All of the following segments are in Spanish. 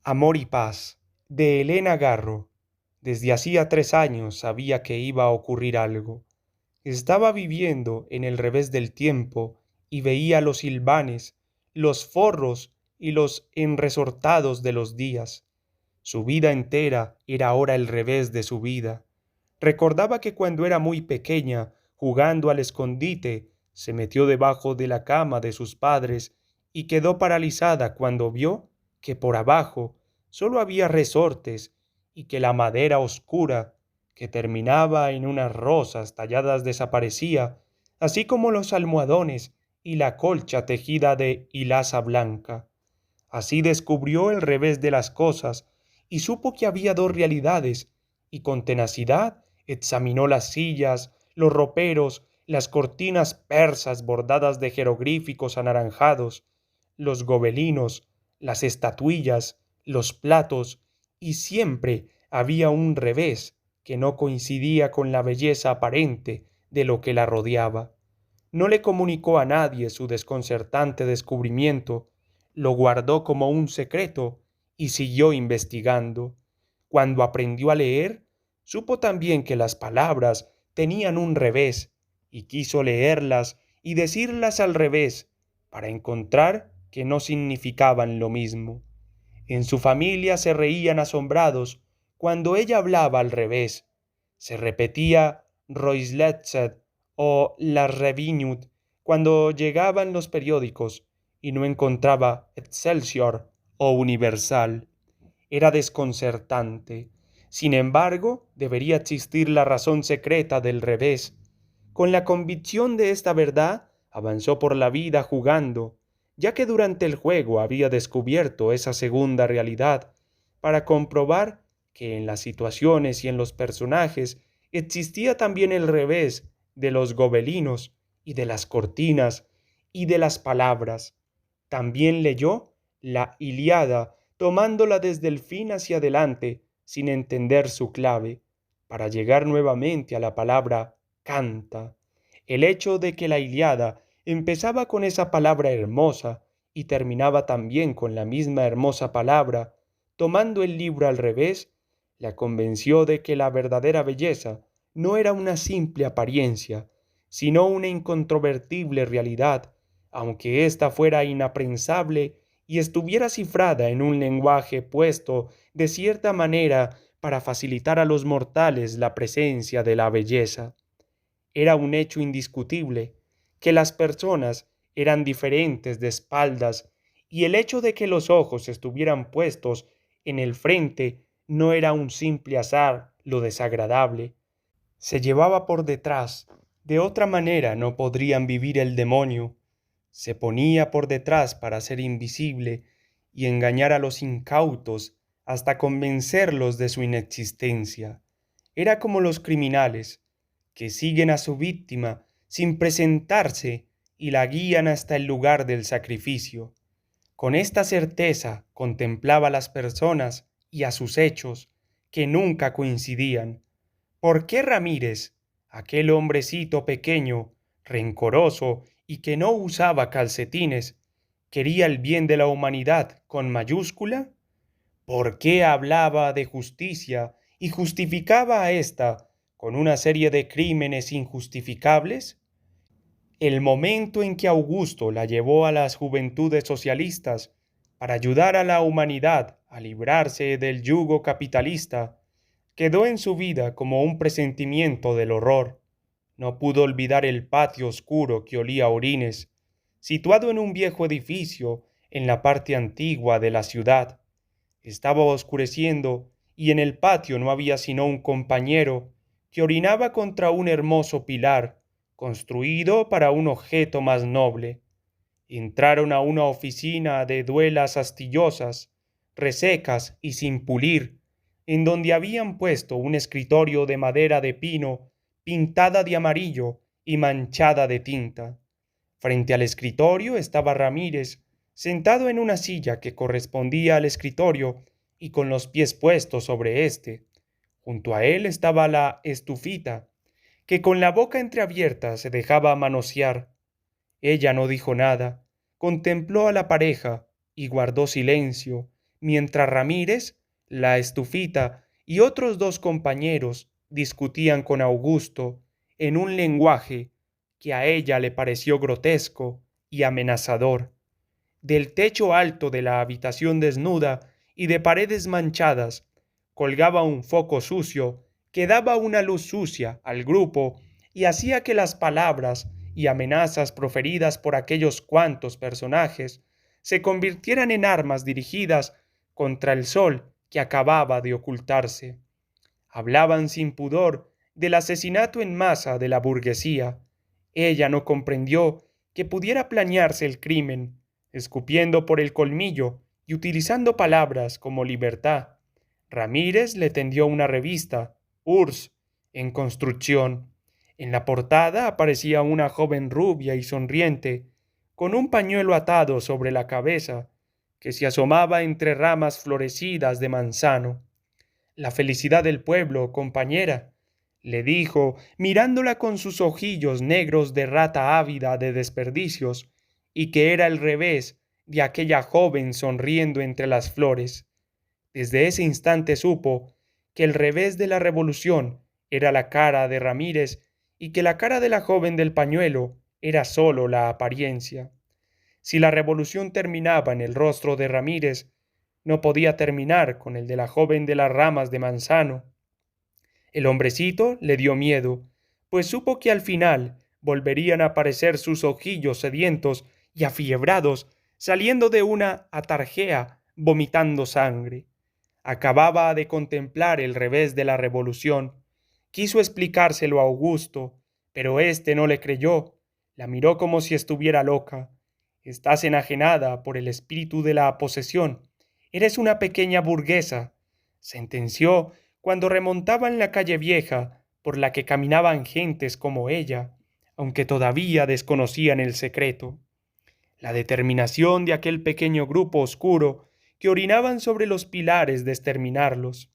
Amor y paz, de Elena Garro. Desde hacía 3 años sabía que iba a ocurrir algo. Estaba viviendo en el revés del tiempo y veía los hilvanes, los forros y los enresortados de los días. Su vida entera era ahora el revés de su vida. Recordaba que cuando era muy pequeña, jugando al escondite, se metió debajo de la cama de sus padres y quedó paralizada cuando vio que por abajo solo había resortes y que la madera oscura que terminaba en unas rosas talladas desaparecía, así como los almohadones y la colcha tejida de hilaza blanca. Así descubrió el revés de las cosas y supo que había dos realidades, y con tenacidad examinó las sillas, los roperos, las cortinas persas bordadas de jeroglíficos anaranjados, los gobelinos, las estatuillas, los platos, y siempre había un revés que no coincidía con la belleza aparente de lo que la rodeaba. No le comunicó a nadie su desconcertante descubrimiento, lo guardó como un secreto y siguió investigando. Cuando aprendió a leer, supo también que las palabras tenían un revés y quiso leerlas y decirlas al revés para encontrar que no significaban lo mismo. En su familia se reían asombrados cuando ella hablaba al revés. Se repetía Roisletset o la Revinut cuando llegaban los periódicos y no encontraba Excelsior o Universal. Era desconcertante. Sin embargo, debería existir la razón secreta del revés. Con la convicción de esta verdad, avanzó por la vida jugando, ya que durante el juego había descubierto esa segunda realidad, para comprobar que en las situaciones y en los personajes existía también el revés de los gobelinos y de las cortinas y de las palabras. También leyó la Ilíada tomándola desde el fin hacia adelante sin entender su clave, para llegar nuevamente a la palabra canta. El hecho de que la Ilíada empezaba con esa palabra hermosa y terminaba también con la misma hermosa palabra, tomando el libro al revés, la convenció de que la verdadera belleza no era una simple apariencia, sino una incontrovertible realidad, aunque ésta fuera inaprensable y estuviera cifrada en un lenguaje puesto de cierta manera para facilitar a los mortales la presencia de la belleza. Era un hecho indiscutible que las personas eran diferentes de espaldas y el hecho de que los ojos estuvieran puestos en el frente no era un simple azar lo desagradable. Se llevaba por detrás, de otra manera no podrían vivir el demonio. Se ponía por detrás para ser invisible y engañar a los incautos hasta convencerlos de su inexistencia. Era como los criminales, que siguen a su víctima sin presentarse y la guían hasta el lugar del sacrificio. Con esta certeza contemplaba a las personas y a sus hechos, que nunca coincidían. ¿Por qué Ramírez, aquel hombrecito pequeño, rencoroso y que no usaba calcetines, quería el bien de la humanidad con mayúscula? ¿Por qué hablaba de justicia y justificaba a ésta con una serie de crímenes injustificables? El momento en que Augusto la llevó a las juventudes socialistas para ayudar a la humanidad a librarse del yugo capitalista, quedó en su vida como un presentimiento del horror. No pudo olvidar el patio oscuro que olía a orines, situado en un viejo edificio en la parte antigua de la ciudad. Estaba oscureciendo y en el patio no había sino un compañero que orinaba contra un hermoso pilar construido para un objeto más noble. Entraron a una oficina de duelas astillosas, resecas y sin pulir, en donde habían puesto un escritorio de madera de pino pintada de amarillo y manchada de tinta. Frente al escritorio estaba Ramírez, sentado en una silla que correspondía al escritorio y con los pies puestos sobre éste. Junto a él estaba la estufita, que con la boca entreabierta se dejaba manosear. Ella no dijo nada, contempló a la pareja y guardó silencio, mientras Ramírez, la Estufita y otros dos compañeros discutían con Augusto en un lenguaje que a ella le pareció grotesco y amenazador. Del techo alto de la habitación desnuda y de paredes manchadas colgaba un foco sucio que daba una luz sucia al grupo y hacía que las palabras y amenazas proferidas por aquellos cuantos personajes se convirtieran en armas dirigidas contra el sol que acababa de ocultarse. Hablaban sin pudor del asesinato en masa de la burguesía. Ella no comprendió que pudiera planearse el crimen, escupiendo por el colmillo y utilizando palabras como libertad. Ramírez le tendió una revista, Urs, en construcción. En la portada aparecía una joven rubia y sonriente, con un pañuelo atado sobre la cabeza, que se asomaba entre ramas florecidas de manzano. La felicidad del pueblo, compañera, le dijo, mirándola con sus ojillos negros de rata ávida de desperdicios, y que era el revés de aquella joven sonriendo entre las flores. Desde ese instante supo que el revés de la revolución era la cara de Ramírez y que la cara de la joven del pañuelo era sólo la apariencia. Si la revolución terminaba en el rostro de Ramírez, no podía terminar con el de la joven de las ramas de manzano. El hombrecito le dio miedo, pues supo que al final volverían a aparecer sus ojillos sedientos y afiebrados, saliendo de una atarjea vomitando sangre. Acababa de contemplar el revés de la revolución. Quiso explicárselo a Augusto, pero éste no le creyó. La miró como si estuviera loca. Estás enajenada por el espíritu de la posesión. Eres una pequeña burguesa, sentenció cuando remontaban la calle vieja por la que caminaban gentes como ella, aunque todavía desconocían el secreto. La determinación de aquel pequeño grupo oscuro que orinaban sobre los pilares de exterminarlos.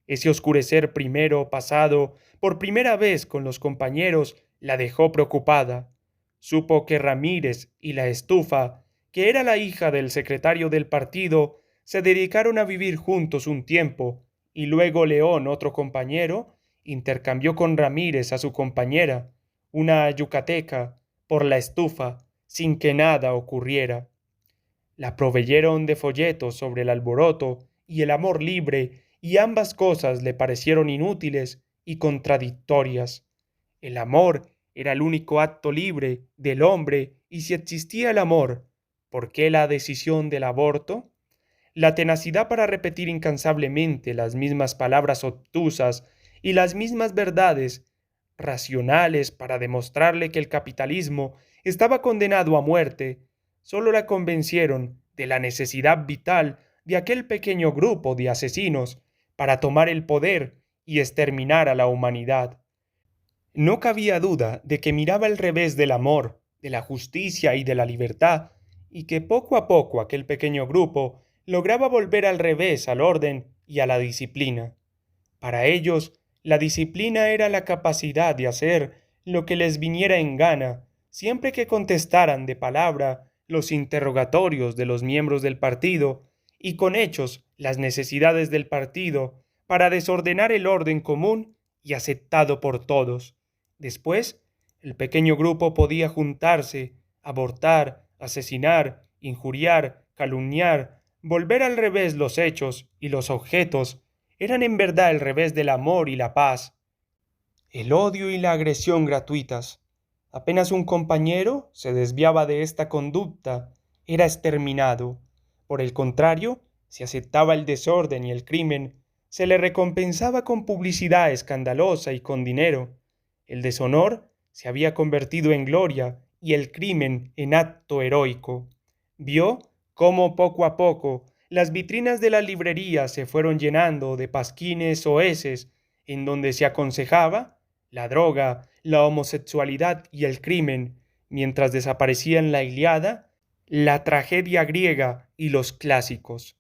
Ese oscurecer primero pasado por primera vez con los compañeros la dejó preocupada. Supo que Ramírez y la Estufa, que era la hija del secretario del partido, se dedicaron a vivir juntos un tiempo, y luego León, otro compañero, intercambió con Ramírez a su compañera, una yucateca, por la Estufa, sin que nada ocurriera. La proveyeron de folletos sobre el alboroto y el amor libre, y ambas cosas le parecieron inútiles y contradictorias. El amor era el único acto libre del hombre, y si existía el amor, ¿por qué la decisión del aborto? La tenacidad para repetir incansablemente las mismas palabras obtusas y las mismas verdades racionales para demostrarle que el capitalismo estaba condenado a muerte, solo la convencieron de la necesidad vital de aquel pequeño grupo de asesinos para tomar el poder y exterminar a la humanidad. No cabía duda de que miraba el revés del amor, de la justicia y de la libertad, y que poco a poco aquel pequeño grupo lograba volver al revés al orden y a la disciplina. Para ellos, la disciplina era la capacidad de hacer lo que les viniera en gana, siempre que contestaran de palabra los interrogatorios de los miembros del partido y con hechos las necesidades del partido para desordenar el orden común y aceptado por todos. Después, el pequeño grupo podía juntarse, abortar, asesinar, injuriar, calumniar, volver al revés los hechos y los objetos eran en verdad el revés del amor y la paz, el odio y la agresión gratuitas. Apenas un compañero se desviaba de esta conducta, era exterminado. Por el contrario, si aceptaba el desorden y el crimen, se le recompensaba con publicidad escandalosa y con dinero. El deshonor se había convertido en gloria y el crimen en acto heroico. Vio cómo poco a poco las vitrinas de las librerías se fueron llenando de pasquines soeces en donde se aconsejaba la droga, la homosexualidad y el crimen, mientras desaparecían la Ilíada, la tragedia griega y los clásicos.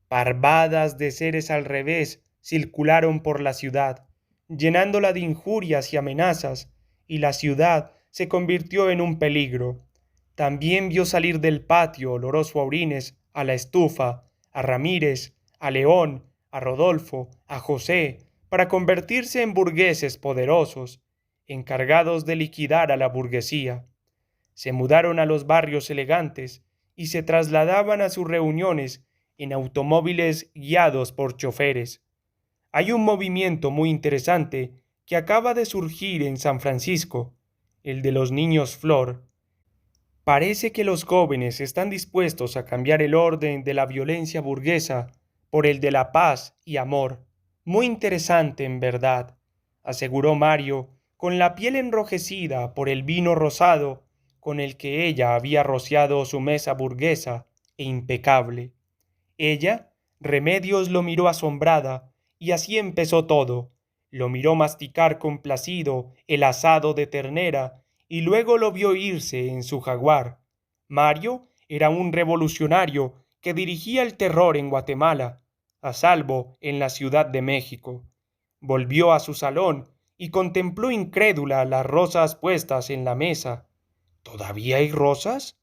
Parvadas de seres al revés circularon por la ciudad, llenándola de injurias y amenazas, y la ciudad se convirtió en un peligro. También vio salir del patio oloroso a orines a la Estufa, a Ramírez, a León, a Rodolfo, a José, para convertirse en burgueses poderosos, encargados de liquidar a la burguesía. Se mudaron a los barrios elegantes y se trasladaban a sus reuniones en automóviles guiados por choferes. Hay un movimiento muy interesante que acaba de surgir en San Francisco, el de los niños flor. Parece que los jóvenes están dispuestos a cambiar el orden de la violencia burguesa por el de la paz y amor. Muy interesante, en verdad, aseguró Mario, con la piel enrojecida por el vino rosado con el que ella había rociado su mesa burguesa e impecable. Ella, Remedios, lo miró asombrada, y así empezó todo. Lo miró masticar complacido el asado de ternera y luego lo vio irse en su jaguar. Mario era un revolucionario que dirigía el terror en Guatemala, a salvo en la Ciudad de México. Volvió a su salón y contempló incrédula las rosas puestas en la mesa. ¿Todavía hay rosas?,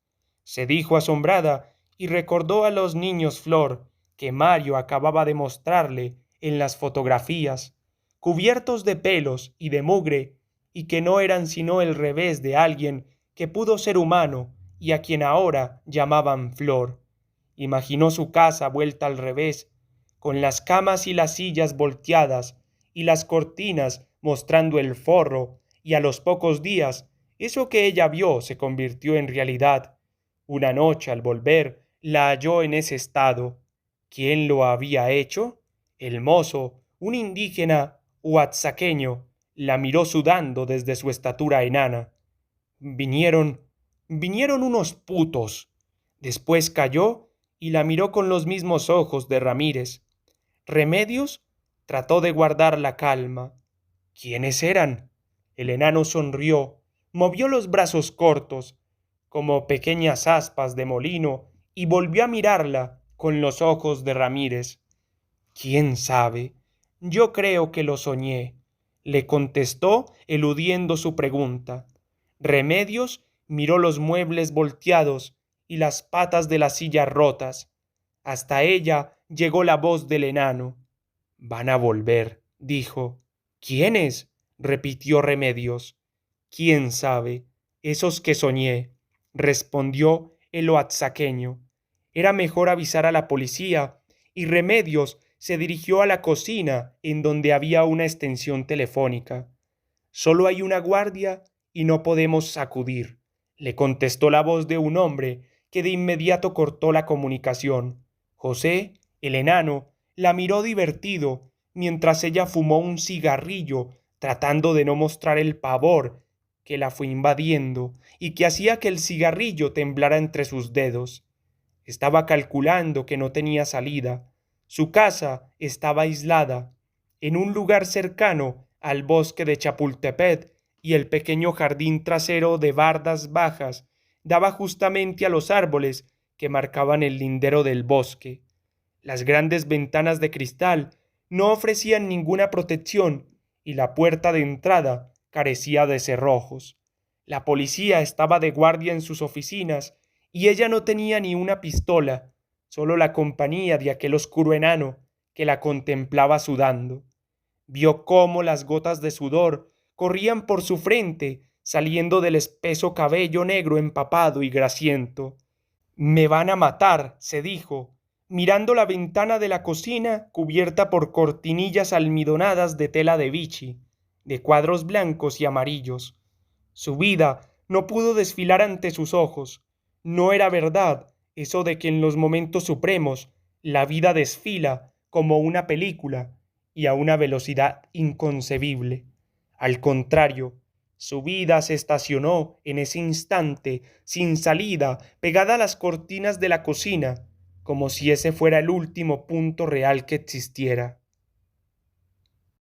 se dijo asombrada, y recordó a los niños flor que Mario acababa de mostrarle en las fotografías, cubiertos de pelos y de mugre, y que no eran sino el revés de alguien que pudo ser humano y a quien ahora llamaban Flor. Imaginó su casa vuelta al revés, con las camas y las sillas volteadas y las cortinas mostrando el forro, y a los pocos días eso que ella vio se convirtió en realidad. Una noche al volver la halló en ese estado. ¿Quién lo había hecho? El mozo, un indígena huatzaqueño, la miró sudando desde su estatura enana. Vinieron, vinieron unos putos. Después calló y la miró con los mismos ojos de Ramírez. Remedios trató de guardar la calma. ¿Quiénes eran? El enano sonrió, movió los brazos cortos, como pequeñas aspas de molino, y volvió a mirarla con los ojos de Ramírez. ¿Quién sabe? Yo creo que lo soñé, le contestó, eludiendo su pregunta. Remedios miró los muebles volteados y las patas de la silla rotas. Hasta ella llegó la voz del enano. Van a volver, dijo. ¿Quiénes? Repitió Remedios. ¿Quién sabe? Esos que soñé, respondió el oaxaqueño. Era mejor avisar a la policía, y Remedios se dirigió a la cocina en donde había una extensión telefónica. Solo hay una guardia y no podemos sacudir, le contestó la voz de un hombre que de inmediato cortó la comunicación. José, el enano, la miró divertido mientras ella fumó un cigarrillo, tratando de no mostrar el pavor que la fue invadiendo y que hacía que el cigarrillo temblara entre sus dedos. Estaba calculando que no tenía salida. Su casa estaba aislada, en un lugar cercano al bosque de Chapultepec, y el pequeño jardín trasero de bardas bajas daba justamente a los árboles que marcaban el lindero del bosque. Las grandes ventanas de cristal no ofrecían ninguna protección y la puerta de entrada carecía de cerrojos. La policía estaba de guardia en sus oficinas y ella no tenía ni una pistola, solo la compañía de aquel oscuro enano que la contemplaba sudando. Vio cómo las gotas de sudor corrían por su frente, saliendo del espeso cabello negro empapado y grasiento. Me van a matar, se dijo, mirando la ventana de la cocina cubierta por cortinillas almidonadas de tela de vichy, de cuadros blancos y amarillos. Su vida no pudo desfilar ante sus ojos. No era verdad eso de que en los momentos supremos la vida desfila como una película y a una velocidad inconcebible. Al contrario, su vida se estacionó en ese instante, sin salida, pegada a las cortinas de la cocina, como si ese fuera el último punto real que existiera.